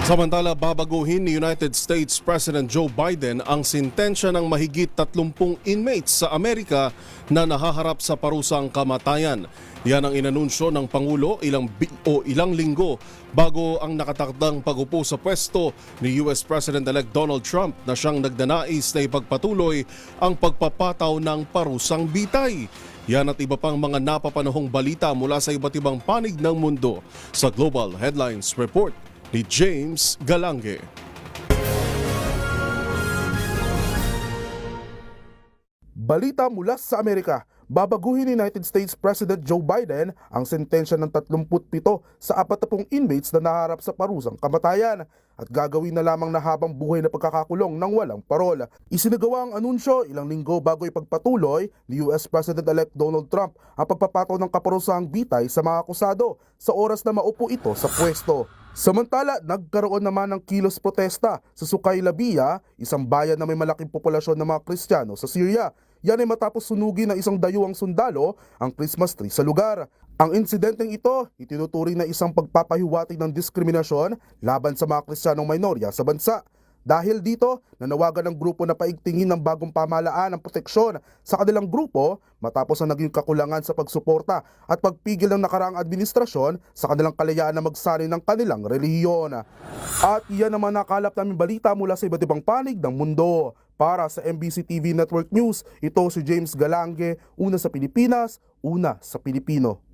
Samantala, babaguhin ni United States President Joe Biden ang sintensya ng mahigit 30 inmates sa Amerika na nahaharap sa parusang kamatayan. Yan ang inanunsyo ng Pangulo ilang linggo bago ang nakatakdang pag-upo sa pwesto ni US President-elect Donald Trump na siyang nagdanais na ipagpatuloy ang pagpapataw ng parusang bitay. Yan at iba pang mga napapanahong balita mula sa iba't ibang panig ng mundo sa Global Headlines Report ni James Galange. Balita mula sa Amerika, babaguhin ni United States President Joe Biden ang sentensya ng 37 sa 40 inmates na naharap sa parusang kamatayan at gagawin na lamang na habang buhay na pagkakakulong ng walang parol. Isinagawa ang anunsyo ilang linggo bago ipagpatuloy ni US President-elect Donald Trump ang pagpapataw ng kaparusahang bitay sa mga akusado sa oras na maupo ito sa pwesto. Samantala, nagkaroon naman ng kilos protesta sa Sukaylabia, isang bayan na may malaking populasyon ng mga Kristiyano sa Syria. Yan ay matapos sunugin ng isang dayuhang sundalo ang Christmas tree sa lugar. Ang insidenteng ito, itinuturing na isang pagpapahiwatig ng diskriminasyon laban sa mga Kristiyanong minorya sa bansa. Dahil dito, nanawagan ng grupo na paigtingin ng bagong pamahalaan ang proteksyon sa kanilang grupo matapos ang naging kakulangan sa pagsuporta at pagpigil ng nakaraang administrasyon sa kanilang kalayaan na magsanay ng kanilang relihiyon. At iyan naman nakalap namin balita mula sa iba't ibang panig ng mundo. Para sa MBC TV Network News, ito si James Galange, una sa Pilipinas, una sa Pilipino.